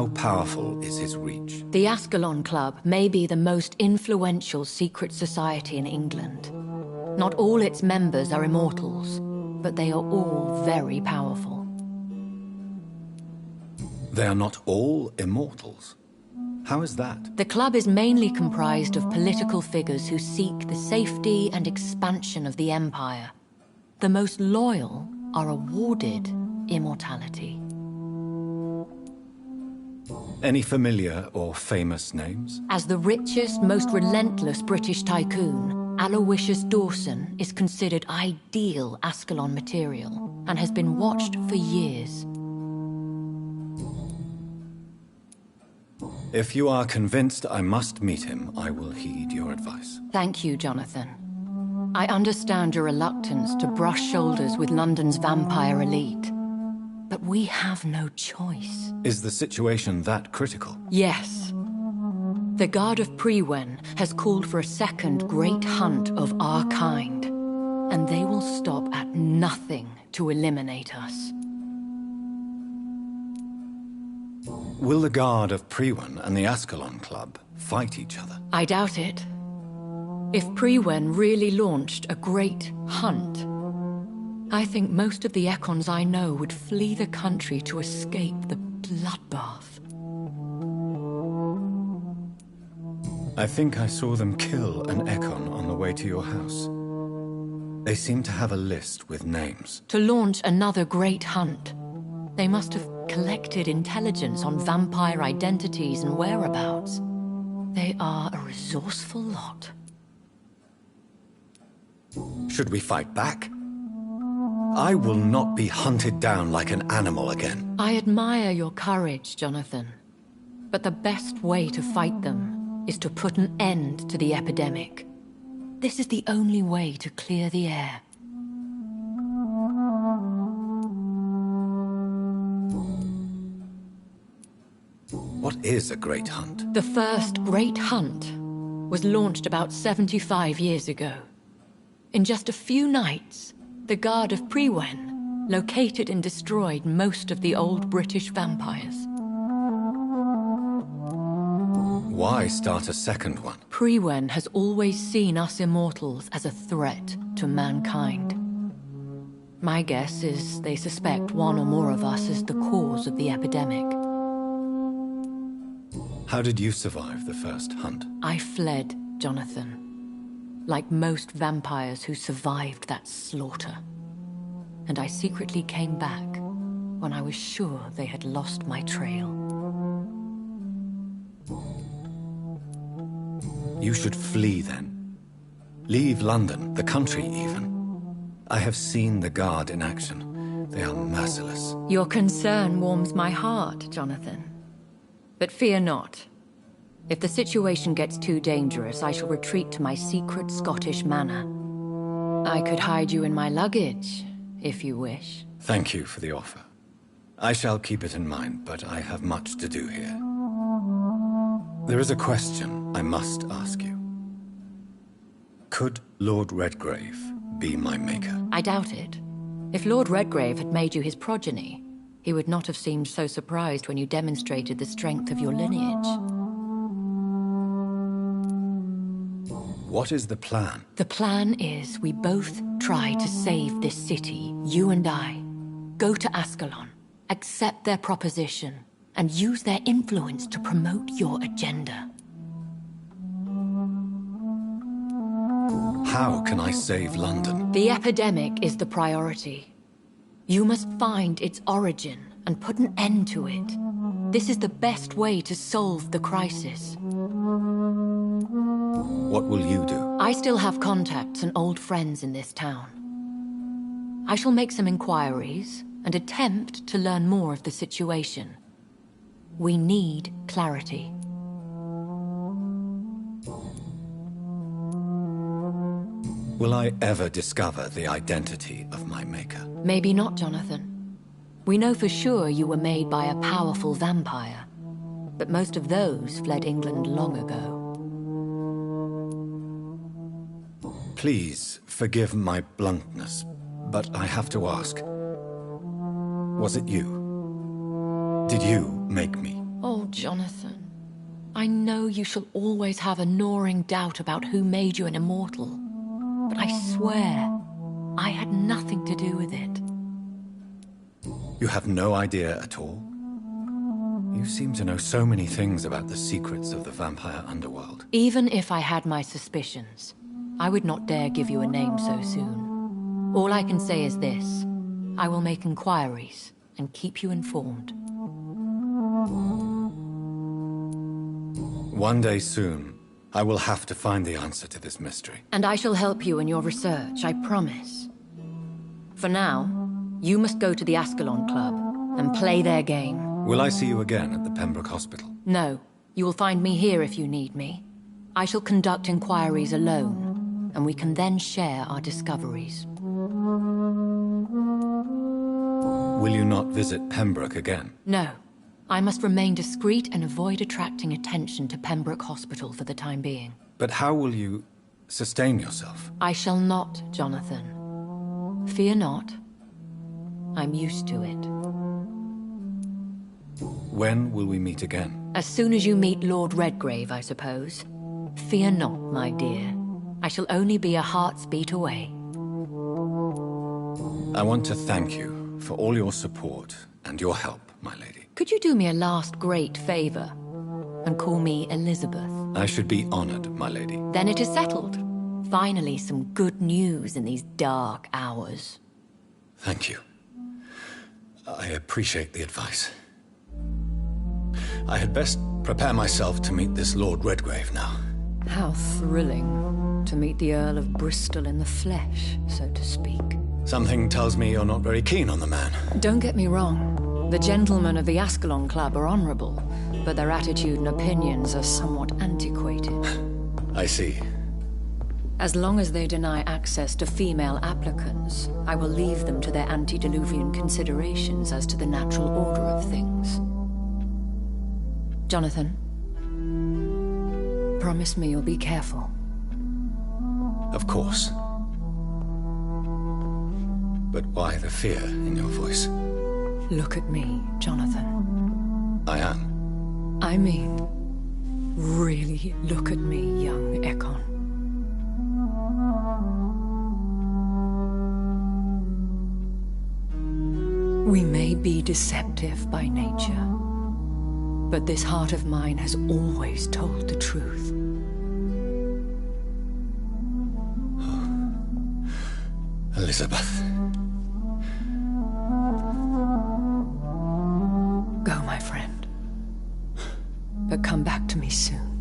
How powerful is his reach? The Ascalon Club may be the most influential secret society in England. Not all its members are immortals, but they are all very powerful. They are not all immortals? How is that? The club is mainly comprised of political figures who seek the safety and expansion of the Empire. The most loyal are awarded immortality. Any familiar or famous names? As the richest, most relentless British tycoon, Aloysius Dawson is considered ideal Ascalon material and has been watched for years. If you are convinced I must meet him, I will heed your advice. Thank you, Jonathan. I understand your reluctance to brush shoulders with London's vampire elite. But we have no choice. Is the situation that critical? Yes. The Guard of Prewen has called for a second great hunt of our kind, and they will stop at nothing to eliminate us. Will the Guard of Prewen and the Ascalon Club fight each other? I doubt it. If Prewen really launched a great hunt, I think most of the Econs I know would flee the country to escape the bloodbath. I think I saw them kill an Econ on the way to your house. They seem to have a list with names. To launch another great hunt, they must have collected intelligence on vampire identities and whereabouts. They are a resourceful lot. Should we fight back? I will not be hunted down like an animal again. I admire your courage, Jonathan. But the best way to fight them is to put an end to the epidemic. This is the only way to clear the air. What is a great hunt? The first great hunt was launched about 75 years ago. In just a few nights, the Guard of Prewen located and destroyed most of the old British vampires. Why start a second one? Prewen has always seen us immortals as a threat to mankind. My guess is they suspect one or more of us as the cause of the epidemic. How did you survive the first hunt? I fled, Jonathan. Like most vampires who survived that slaughter. And I secretly came back when I was sure they had lost my trail. You should flee then. Leave London, the country even. I have seen the Guard in action. They are merciless. Your concern warms my heart, Jonathan. But fear not. If the situation gets too dangerous, I shall retreat to my secret Scottish manor. I could hide you in my luggage, if you wish. Thank you for the offer. I shall keep it in mind, but I have much to do here. There is a question I must ask you. Could Lord Redgrave be my maker? I doubt it. If Lord Redgrave had made you his progeny, he would not have seemed so surprised when you demonstrated the strength of your lineage. What is the plan? The plan is we both try to save this city, you and I. Go to Ascalon, accept their proposition, and use their influence to promote your agenda. How can I save London? The epidemic is the priority. You must find its origin and put an end to it. This is the best way to solve the crisis. What will you do? I still have contacts and old friends in this town. I shall make some inquiries and attempt to learn more of the situation. We need clarity. Will I ever discover the identity of my maker? Maybe not, Jonathan. We know for sure you were made by a powerful vampire, but most of those fled England long ago. Please forgive my bluntness, but I have to ask. Was it you? Did you make me? Oh, Jonathan. I know you shall always have a gnawing doubt about who made you an immortal. But I swear, I had nothing to do with it. You have no idea at all? You seem to know so many things about the secrets of the vampire underworld. Even if I had my suspicions, I would not dare give you a name so soon. All I can say is this. I will make inquiries and keep you informed. One day soon, I will have to find the answer to this mystery. And I shall help you in your research, I promise. For now, you must go to the Ascalon Club and play their game. Will I see you again at the Pembroke Hospital? No, you will find me here if you need me. I shall conduct inquiries alone, and we can then share our discoveries. Will you not visit Pembroke again? No. I must remain discreet and avoid attracting attention to Pembroke Hospital for the time being. But how will you sustain yourself? I shall not, Jonathan. Fear not. I'm used to it. When will we meet again? As soon as you meet Lord Redgrave, I suppose. Fear not, my dear. I shall only be a heart's beat away. I want to thank you for all your support and your help, my lady. Could you do me a last great favor and call me Elizabeth? I should be honored, my lady. Then it is settled. Finally, some good news in these dark hours. Thank you. I appreciate the advice. I had best prepare myself to meet this Lord Redgrave now. How thrilling to meet the Earl of Bristol in the flesh, so to speak. Something tells me you're not very keen on the man. Don't get me wrong. The gentlemen of the Ascalon Club are honorable, but their attitude and opinions are somewhat antiquated. I see. As long as they deny access to female applicants, I will leave them to their antediluvian considerations as to the natural order of things. Jonathan, promise me you'll be careful. Of course. But why the fear in your voice? Look at me, Jonathan. I am. I mean, really look at me, young Ekon. We may be deceptive by nature, but this heart of mine has always told the truth. Elizabeth. Go, my friend. But come back to me soon.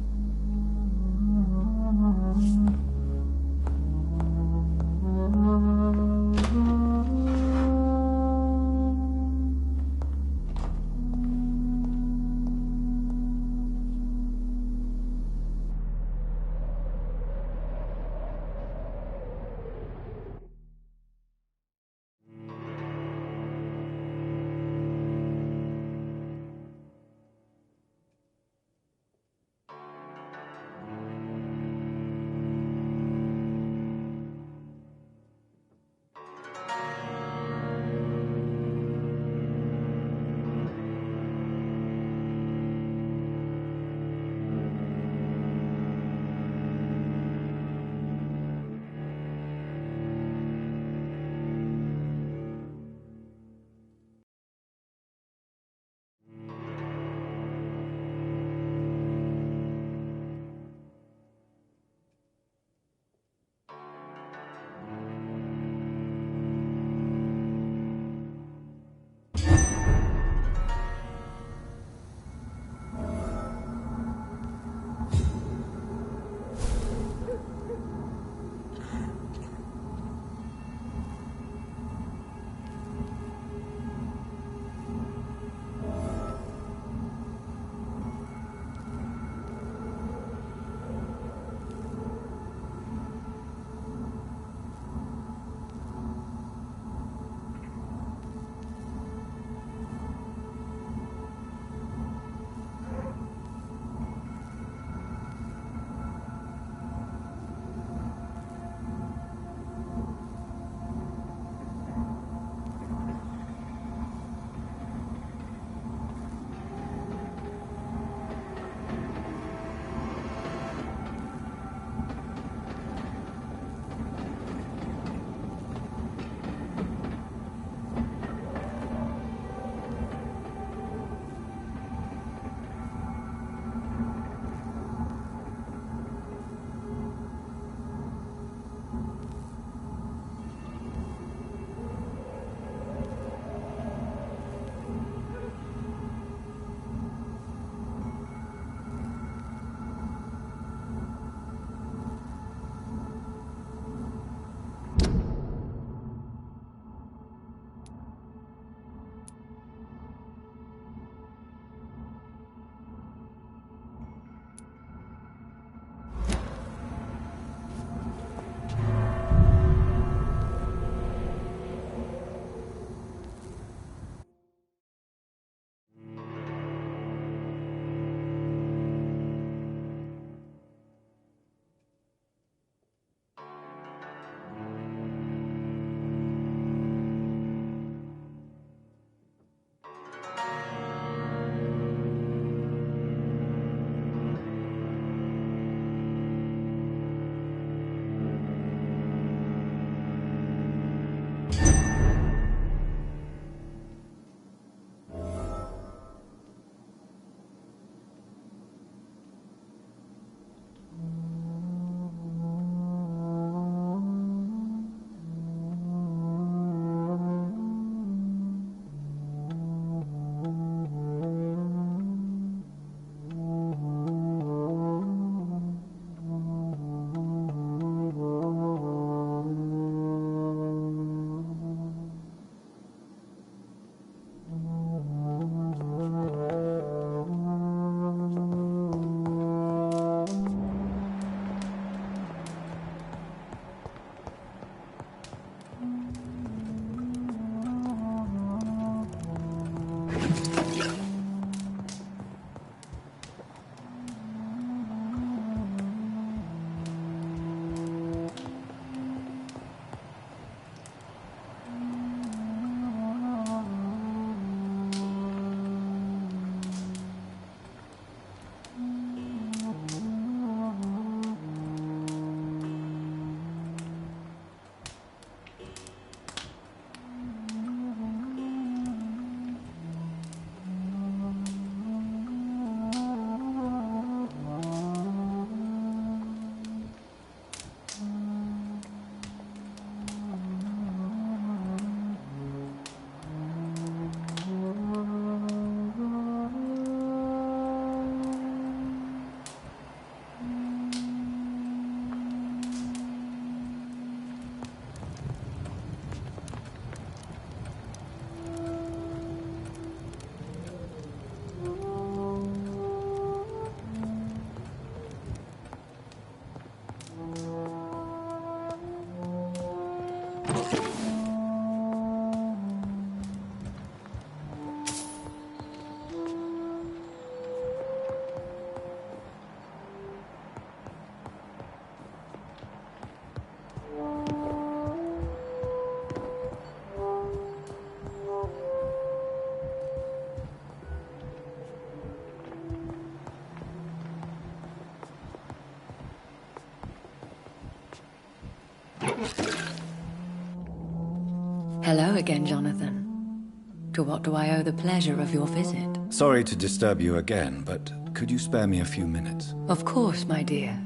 Hello again, Jonathan. To what do I owe the pleasure of your visit? Sorry to disturb you again, but could you spare me a few minutes? Of course, my dear.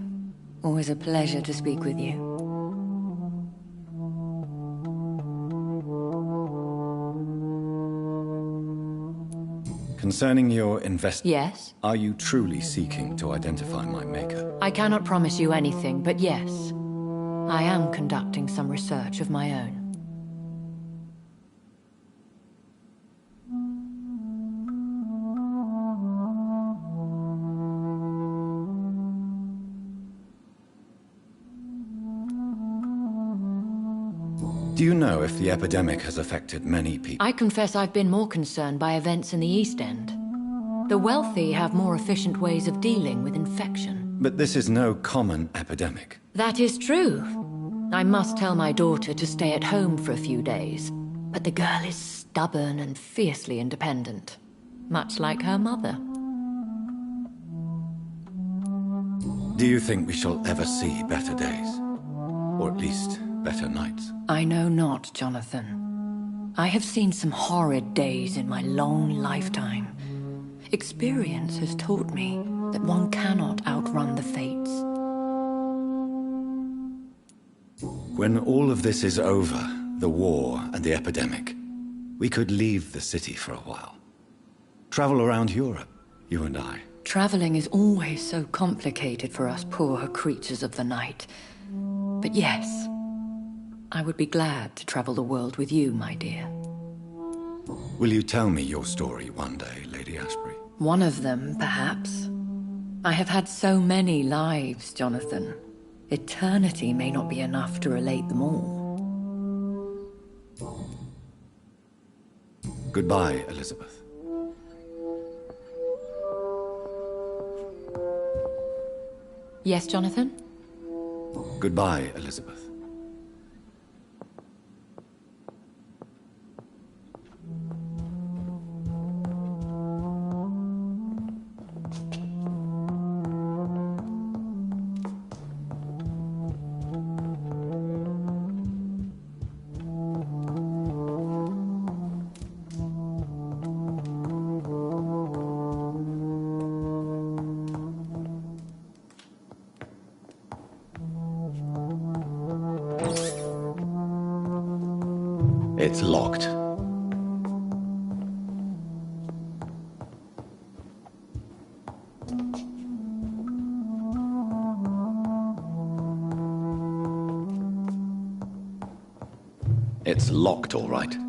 Always a pleasure to speak with you. Concerning your Yes? Are you truly seeking to identify my maker? I cannot promise you anything, but yes. I am conducting some research of my own. Do you know if the epidemic has affected many people? I confess I've been more concerned by events in the East End. The wealthy have more efficient ways of dealing with infection. But this is no common epidemic. That is true. I must tell my daughter to stay at home for a few days. But the girl is stubborn and fiercely independent. Much like her mother. Do you think we shall ever see better days? Or at least better nights? I know not, Jonathan. I have seen some horrid days in my long lifetime. Experience has taught me that one cannot outrun the fates. When all of this is over, the war and the epidemic, we could leave the city for a while. Travel around Europe, you and I. Traveling is always so complicated for us poor creatures of the night. But yes, I would be glad to travel the world with you, my dear. Will you tell me your story one day, Lady Ashbury? One of them, perhaps. I have had so many lives, Jonathan. Eternity may not be enough to relate them all. Goodbye, Elizabeth. Yes, Jonathan? Goodbye, Elizabeth. It's locked. It's locked, all right.